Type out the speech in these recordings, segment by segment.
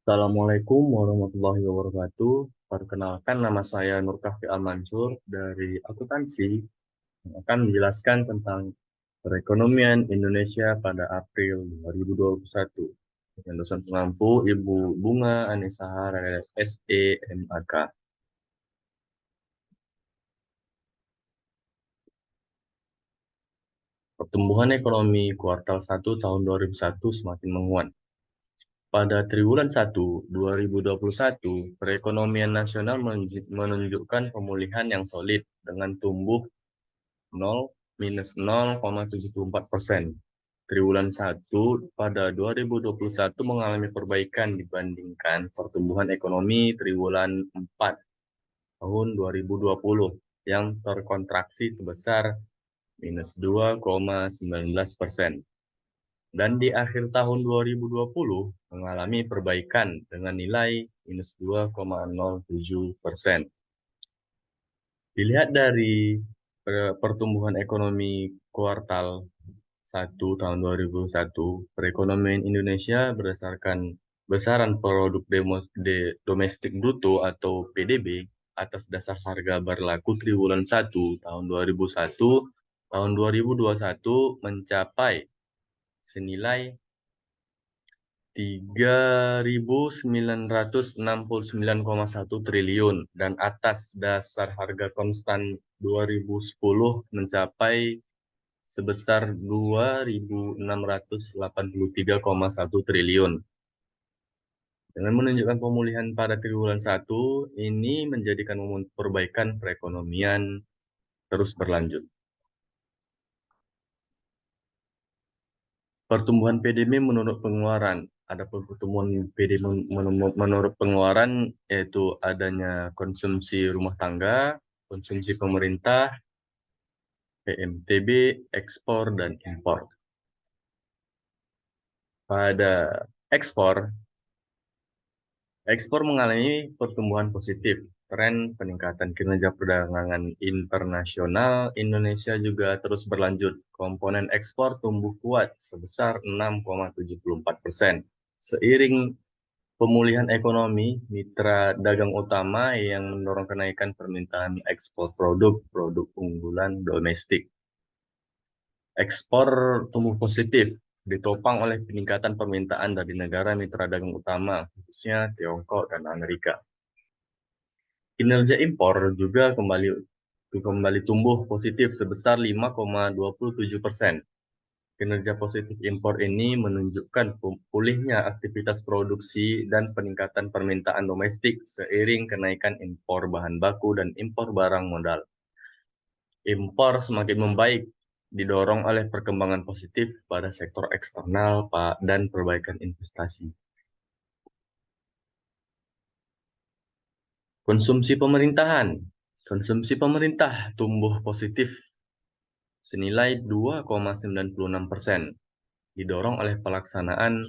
Assalamualaikum warahmatullahi wabarakatuh. Perkenalkan, nama saya Nur Kahfi Al-Mansur dari akuntansi yang akan menjelaskan tentang perekonomian Indonesia pada April 2021. Dengan dosen pengampu Ibu Bunga Anissa Harayat SEMAK. Pertumbuhan ekonomi kuartal 1 tahun 2001 semakin menguat. Pada triwulan 1 2021, perekonomian nasional menunjukkan pemulihan yang solid dengan tumbuh 0,74%. Triwulan 1 pada 2021 mengalami perbaikan dibandingkan pertumbuhan ekonomi triwulan 4 tahun 2020 yang terkontraksi sebesar -2,19%. Dan di akhir tahun 2020 mengalami perbaikan dengan nilai -2,07%. Dilihat dari pertumbuhan ekonomi kuartal 1 tahun 2001, perekonomian Indonesia berdasarkan besaran produk domestik bruto atau PDB atas dasar harga berlaku triwulan 1 tahun 2001 tahun 2021 mencapai senilai 3.969,1 triliun dan atas dasar harga konstan 2010 mencapai sebesar 2.683,1 triliun. Dengan menunjukkan pemulihan pada triwulan 1, ini menjadikan perbaikan perekonomian terus berlanjut. Pertumbuhan PDB menurut pengeluaran. Ada pertumbuhan PDB menurut pengeluaran, yaitu adanya konsumsi rumah tangga, konsumsi pemerintah, PMTB, ekspor, dan impor. Pada ekspor mengalami pertumbuhan positif. Tren peningkatan kinerja perdagangan internasional Indonesia juga terus berlanjut. Komponen ekspor tumbuh kuat sebesar 6,74%. Seiring pemulihan ekonomi, mitra dagang utama yang mendorong kenaikan permintaan ekspor produk unggulan domestik. Ekspor tumbuh positif, ditopang oleh peningkatan permintaan dari negara mitra dagang utama, khususnya Tiongkok dan Amerika. Kinerja impor juga kembali tumbuh positif sebesar 5,27%. Kinerja positif impor ini menunjukkan pulihnya aktivitas produksi dan peningkatan permintaan domestik seiring kenaikan impor bahan baku dan impor barang modal. Impor semakin membaik, didorong oleh perkembangan positif pada sektor eksternal dan perbaikan investasi. Konsumsi pemerintahan. Konsumsi pemerintah tumbuh positif senilai 2,96%, didorong oleh pelaksanaan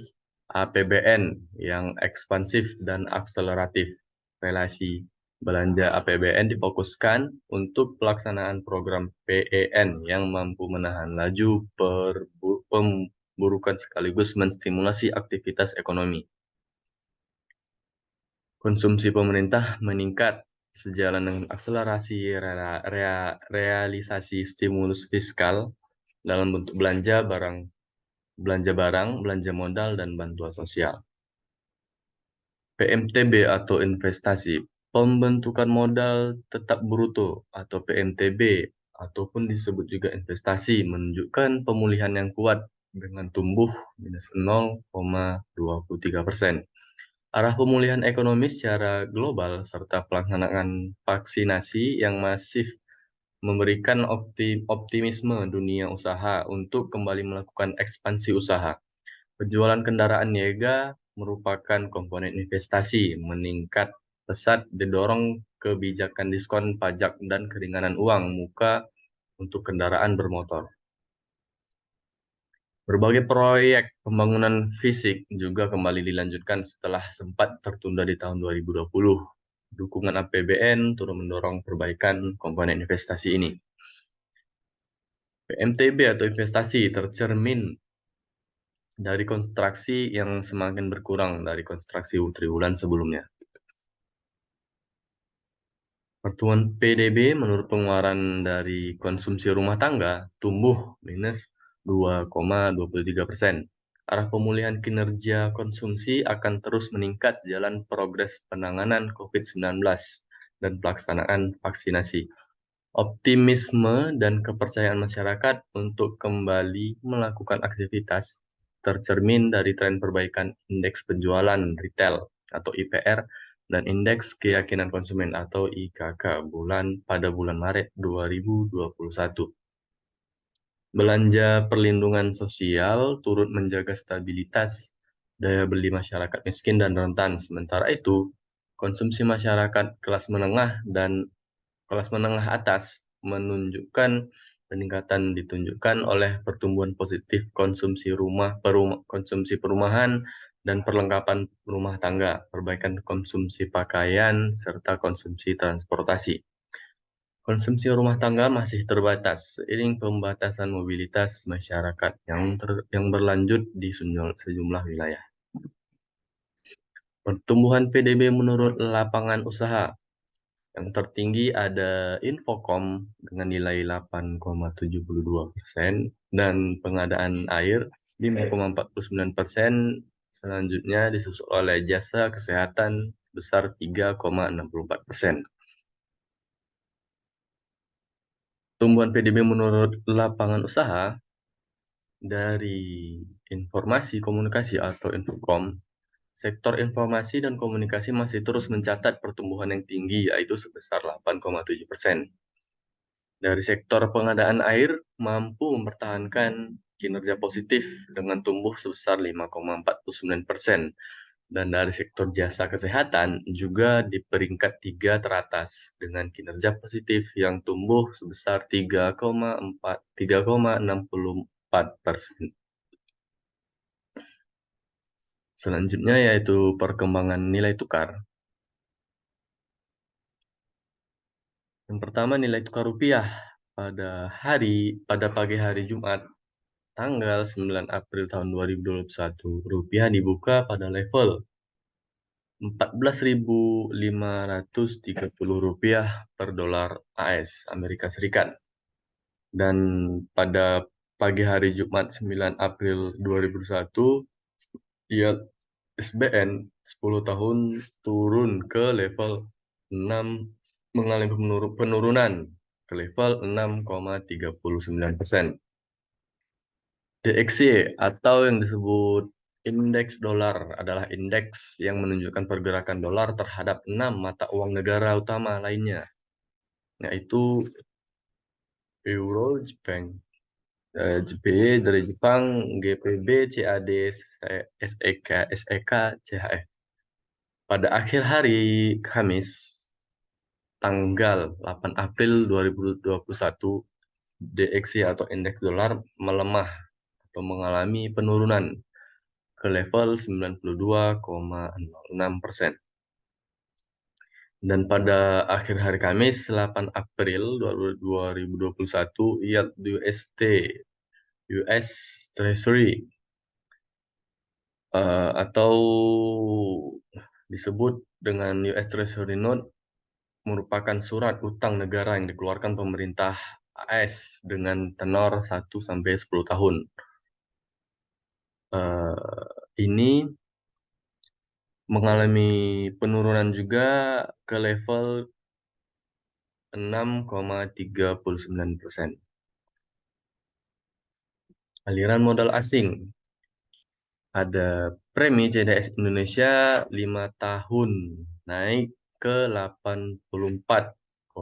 APBN yang ekspansif dan akseleratif. Relasi belanja APBN difokuskan untuk pelaksanaan program PEN yang mampu menahan laju pemburukan sekaligus menstimulasi aktivitas ekonomi. Konsumsi pemerintah meningkat sejalan dengan akselerasi realisasi stimulus fiskal dalam bentuk belanja barang, belanja modal, dan bantuan sosial. PMTB atau investasi, pembentukan modal tetap bruto atau PMTB, ataupun disebut juga investasi, menunjukkan pemulihan yang kuat dengan tumbuh -0,23%. Arah pemulihan ekonomi secara global serta pelaksanaan vaksinasi yang masif memberikan optimisme dunia usaha untuk kembali melakukan ekspansi usaha. Penjualan kendaraan niaga merupakan komponen investasi meningkat pesat didorong kebijakan diskon pajak dan keringanan uang muka untuk kendaraan bermotor. Berbagai proyek pembangunan fisik juga kembali dilanjutkan setelah sempat tertunda di tahun 2020. Dukungan APBN turut mendorong perbaikan komponen investasi ini. PMTB atau investasi tercermin dari konstruksi yang semakin berkurang dari konstruksi triwulan sebelumnya. Pertumbuhan PDB menurut pengeluaran dari konsumsi rumah tangga tumbuh minus 2,23%. Arah pemulihan kinerja konsumsi akan terus meningkat sejalan progres penanganan COVID-19 dan pelaksanaan vaksinasi. Optimisme dan kepercayaan masyarakat untuk kembali melakukan aktivitas tercermin dari tren perbaikan indeks penjualan retail atau IPR dan indeks keyakinan konsumen atau IKK pada bulan Maret 2021. Belanja perlindungan sosial turut menjaga stabilitas daya beli masyarakat miskin dan rentan. Sementara itu, konsumsi masyarakat kelas menengah atas menunjukkan peningkatan ditunjukkan oleh pertumbuhan positif konsumsi perumahan dan perlengkapan rumah tangga, perbaikan konsumsi pakaian, serta konsumsi transportasi. Konsumsi rumah tangga masih terbatas seiring pembatasan mobilitas masyarakat yang berlanjut di sejumlah wilayah. Pertumbuhan PDB menurut lapangan usaha. Yang tertinggi ada Infocom dengan nilai 8,72% dan pengadaan air 5,49%. Selanjutnya disusul oleh jasa kesehatan sebesar 3,64%. Tumbuhan PDB menurut lapangan usaha dari informasi komunikasi atau Infocom, sektor informasi dan komunikasi masih terus mencatat pertumbuhan yang tinggi, yaitu sebesar 8,7%. Dari sektor pengadaan air mampu mempertahankan kinerja positif dengan tumbuh sebesar 5,49%. Dan dari sektor jasa kesehatan juga di peringkat 3 teratas dengan kinerja positif yang tumbuh sebesar 3,64%. Selanjutnya yaitu perkembangan nilai tukar. Yang pertama nilai tukar rupiah pada pagi hari Jumat tanggal 9 April tahun 2021, rupiah dibuka pada level Rp14.530 per dolar AS Amerika Serikat. Dan pada pagi hari Jumat 9 April 2021, ISBN 10 tahun turun ke level 6, mengalami penurunan ke level 6,39%. DXY atau yang disebut indeks dolar adalah indeks yang menunjukkan pergerakan dolar terhadap 6 mata uang negara utama lainnya, yaitu Euro, Jepang, JPY dari Jepang, GBP, CAD, SEK, CHF. Pada akhir hari Kamis, tanggal 8 April 2021, DXY atau indeks dolar melemah atau mengalami penurunan ke level 92,06%. Dan pada akhir hari Kamis 8 April 2021, yield US Treasury atau disebut dengan US Treasury Note merupakan surat utang negara yang dikeluarkan pemerintah AS dengan tenor 1-10 tahun. Ini mengalami penurunan juga ke level 6,39%. Aliran modal asing. Ada premi CDS Indonesia 5 tahun naik ke 84,07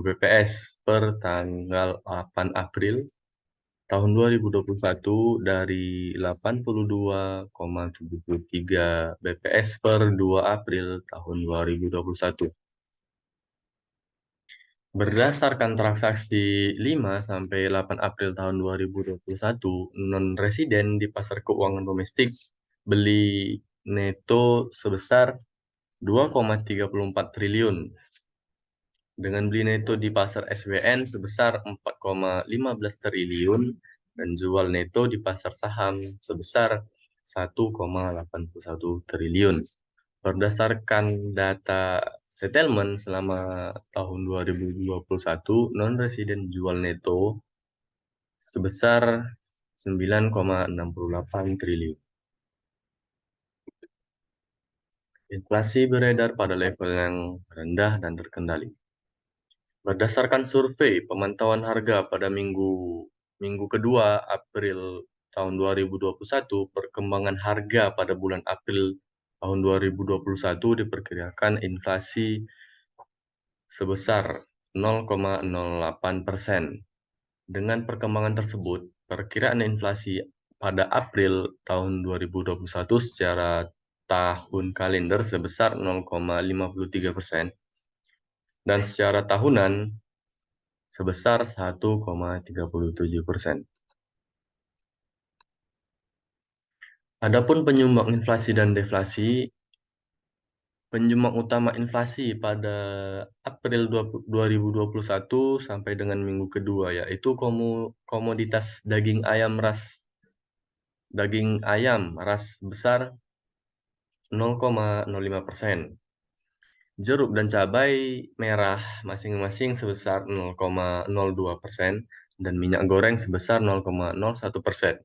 bps per tanggal 8 April tahun 2021 dari 82,73 bps per 2 April tahun 2021. Berdasarkan transaksi 5-8 April tahun 2021, non-residen di pasar keuangan domestik beli neto sebesar 2,34 triliun. Dengan beli neto di pasar SBN sebesar 4,15 triliun dan jual neto di pasar saham sebesar 1,81 triliun. Berdasarkan data settlement selama tahun 2021, non-resident jual neto sebesar 9,68 triliun. Inflasi beredar pada level yang rendah dan terkendali. Berdasarkan survei pemantauan harga pada minggu kedua April tahun 2021, perkembangan harga pada bulan April tahun 2021 diperkirakan inflasi sebesar 0,08%. Dengan perkembangan tersebut, perkiraan inflasi pada April tahun 2021 secara tahun kalender sebesar 0,53% dan secara tahunan sebesar 1,37%. Adapun penyumbang inflasi dan deflasi, penyumbang utama inflasi pada April 2021 sampai dengan minggu kedua yaitu komoditas daging ayam ras besar 0,05%. Jeruk dan cabai merah masing-masing sebesar 0,02% dan minyak goreng sebesar 0,01%.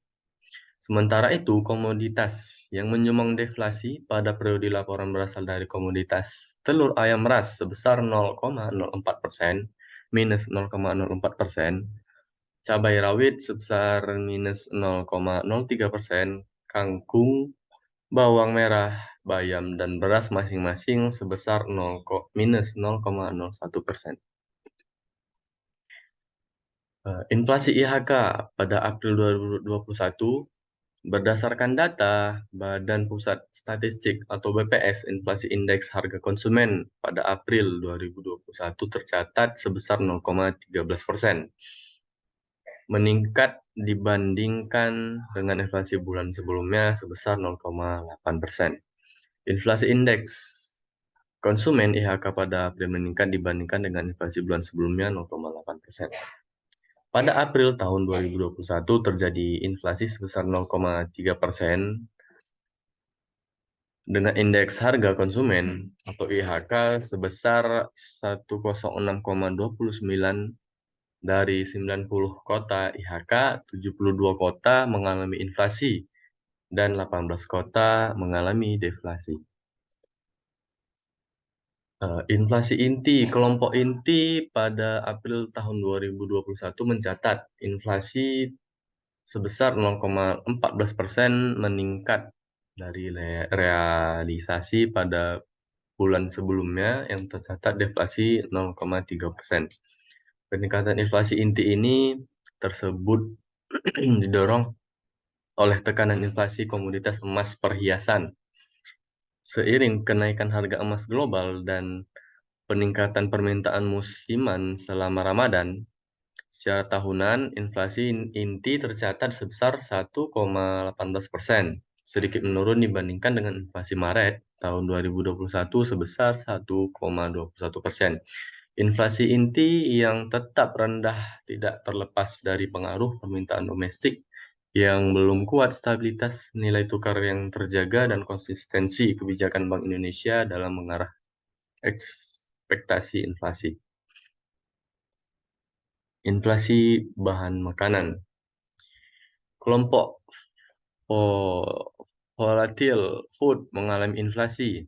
Sementara itu, komoditas yang menyumbang deflasi pada periode laporan berasal dari komoditas telur ayam ras sebesar 0,04%, minus 0,04%, cabai rawit sebesar minus 0,03%, kangkung, bawang merah, bayam, dan beras masing-masing sebesar minus 0,01%. Inflasi IHK pada April 2021 berdasarkan data Badan Pusat Statistik atau BPS, inflasi indeks harga konsumen pada April 2021 tercatat sebesar 0,13%, meningkat dibandingkan dengan inflasi bulan sebelumnya sebesar 0,8%. Inflasi indeks konsumen IHK pada April meningkat dibandingkan dengan inflasi bulan sebelumnya 0,8%. Pada April tahun 2021 terjadi inflasi sebesar 0,3% dengan indeks harga konsumen atau IHK sebesar 106,29. Dari 90 kota IHK, 72 kota mengalami inflasi dan 18 kota mengalami deflasi. Inflasi inti, kelompok inti pada April tahun 2021 mencatat inflasi sebesar 0,14% meningkat dari realisasi pada bulan sebelumnya yang tercatat deflasi 0,3%. Peningkatan inflasi inti ini tersebut didorong oleh tekanan inflasi komoditas emas perhiasan. Seiring kenaikan harga emas global dan peningkatan permintaan musiman selama Ramadan, secara tahunan inflasi inti tercatat sebesar 1,18%, sedikit menurun dibandingkan dengan inflasi Maret tahun 2021 sebesar 1,21%. Inflasi inti yang tetap rendah tidak terlepas dari pengaruh permintaan domestik yang belum kuat, stabilitas nilai tukar yang terjaga, dan konsistensi kebijakan Bank Indonesia dalam mengarah ekspektasi inflasi. Inflasi bahan makanan. Kelompok volatile food mengalami inflasi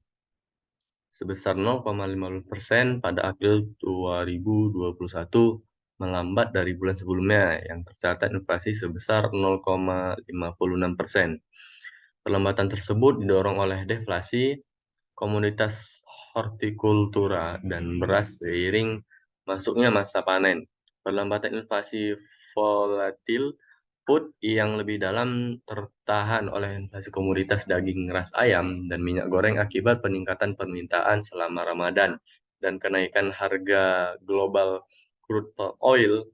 sebesar 0,50% pada April 2021, melambat dari bulan sebelumnya yang tercatat inflasi sebesar 0,56%. Perlambatan tersebut didorong oleh deflasi komoditas hortikultura dan beras seiring masuknya masa panen. Perlambatan inflasi volatil food yang lebih dalam tertahan oleh inflasi komoditas daging ras ayam dan minyak goreng akibat peningkatan permintaan selama Ramadan dan kenaikan harga global crude oil.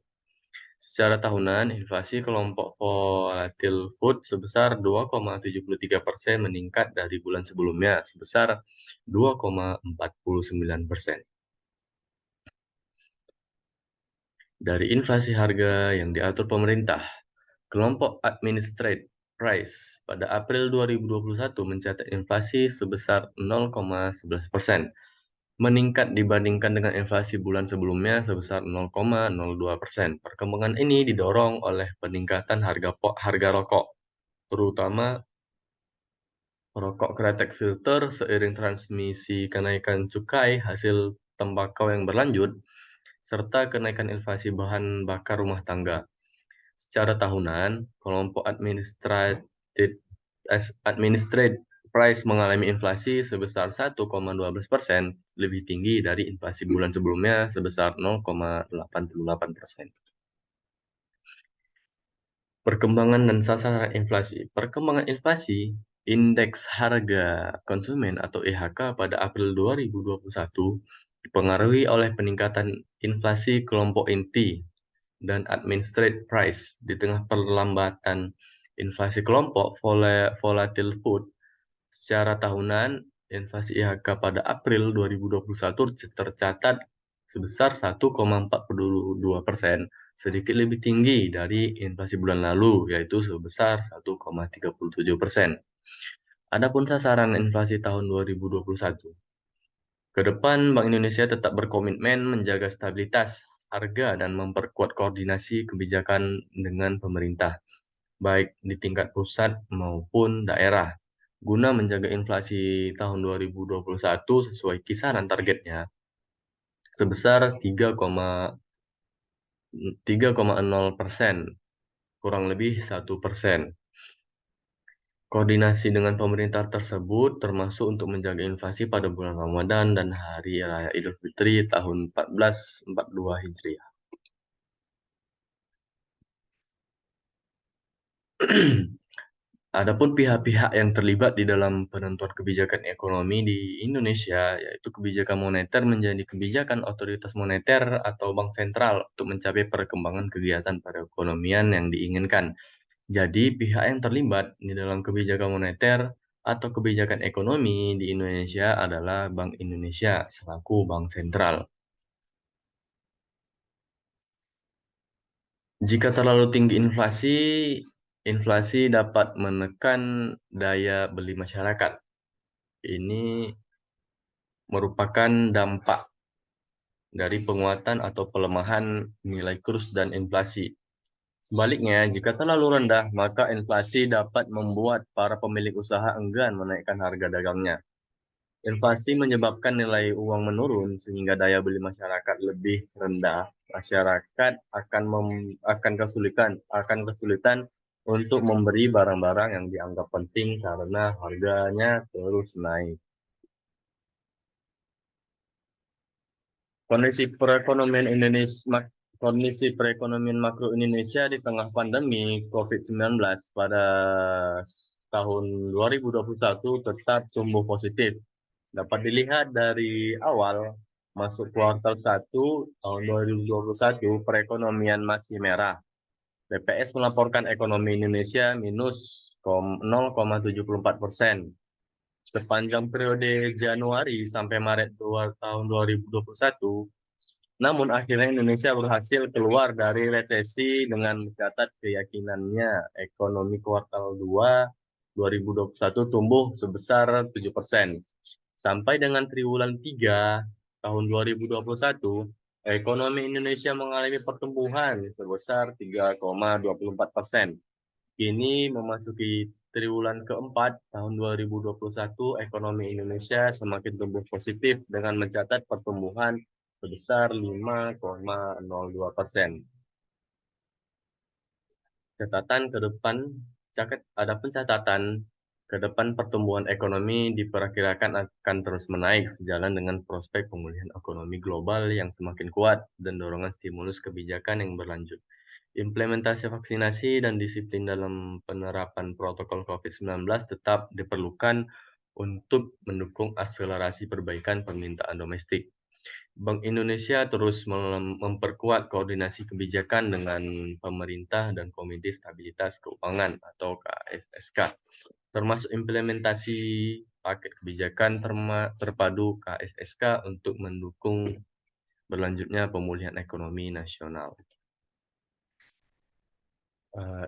Secara tahunan, inflasi kelompok volatile food sebesar 2,73% meningkat dari bulan sebelumnya sebesar 2,49%. Dari inflasi harga yang diatur pemerintah, Kelompok Administrate Price pada April 2021 mencatat inflasi sebesar 0,11%, meningkat dibandingkan dengan inflasi bulan sebelumnya sebesar 0,02%. Perkembangan ini didorong oleh peningkatan harga rokok, terutama rokok kretek filter seiring transmisi kenaikan cukai hasil tembakau yang berlanjut, serta kenaikan inflasi bahan bakar rumah tangga. Secara tahunan, kelompok administrate price mengalami inflasi sebesar 1,12%, lebih tinggi dari inflasi bulan sebelumnya sebesar 0,88%. Perkembangan dan sasaran inflasi. Perkembangan inflasi, indeks harga konsumen atau IHK pada April 2021 dipengaruhi oleh peningkatan inflasi kelompok inti dan administrate price di tengah perlambatan inflasi kelompok volatile food. Secara tahunan, inflasi IHK pada April 2021 tercatat sebesar 1,42%, sedikit lebih tinggi dari inflasi bulan lalu, yaitu sebesar 1,37%. Adapun sasaran inflasi tahun 2021, ke depan Bank Indonesia tetap berkomitmen menjaga stabilitas harga dan memperkuat koordinasi kebijakan dengan pemerintah, baik di tingkat pusat maupun daerah, guna menjaga inflasi tahun 2021 sesuai kisaran targetnya sebesar 3,0%, kurang lebih 1%. Koordinasi dengan pemerintah tersebut termasuk untuk menjaga inflasi pada bulan Ramadan dan Hari Raya Idul Fitri tahun 1442 Hijriah. Adapun pihak-pihak yang terlibat di dalam penentuan kebijakan ekonomi di Indonesia, yaitu kebijakan moneter menjadi kebijakan otoritas moneter atau bank sentral untuk mencapai perkembangan kegiatan perekonomian yang diinginkan. Jadi, pihak yang terlibat di dalam kebijakan moneter atau kebijakan ekonomi di Indonesia adalah Bank Indonesia selaku bank sentral. Jika terlalu tinggi inflasi dapat menekan daya beli masyarakat. Ini merupakan dampak dari penguatan atau pelemahan nilai kurs dan inflasi. Sebaliknya, jika terlalu rendah, maka inflasi dapat membuat para pemilik usaha enggan menaikkan harga dagangnya. Inflasi menyebabkan nilai uang menurun sehingga daya beli masyarakat lebih rendah. Masyarakat akan kesulitan untuk memberi barang-barang yang dianggap penting karena harganya terus naik. Kondisi perekonomian makro Indonesia di tengah pandemi COVID-19 pada tahun 2021 tetap tumbuh positif. Dapat dilihat dari awal masuk kuartal 1 tahun 2021, perekonomian masih merah. BPS melaporkan ekonomi Indonesia minus 0,74%. Sepanjang periode Januari sampai Maret tahun 2021, namun akhirnya Indonesia berhasil keluar dari resesi dengan mencatat keyakinannya ekonomi kuartal 2 2021 tumbuh sebesar 7%. Sampai dengan triwulan 3 tahun 2021, ekonomi Indonesia mengalami pertumbuhan sebesar 3,24%. Kini memasuki triwulan keempat tahun 2021, ekonomi Indonesia semakin tumbuh positif dengan mencatat pertumbuhan sebesar 5,02%. Adapun catatan ke depan pertumbuhan ekonomi diperkirakan akan terus menaik sejalan dengan prospek pemulihan ekonomi global yang semakin kuat dan dorongan stimulus kebijakan yang berlanjut. Implementasi vaksinasi dan disiplin dalam penerapan protokol COVID-19 tetap diperlukan untuk mendukung akselerasi perbaikan permintaan domestik. Bank Indonesia terus memperkuat koordinasi kebijakan dengan pemerintah dan Komite Stabilitas Keuangan atau KSSK, termasuk implementasi paket kebijakan terpadu KSSK untuk mendukung berlanjutnya pemulihan ekonomi nasional.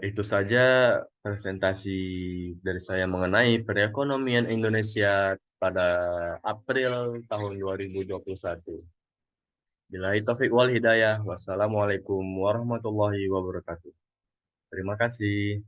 Itu saja presentasi dari saya mengenai perekonomian Indonesia pada April tahun 2021. Billahi taufiq wal hidayah. Wassalamualaikum warahmatullahi wabarakatuh. Terima kasih.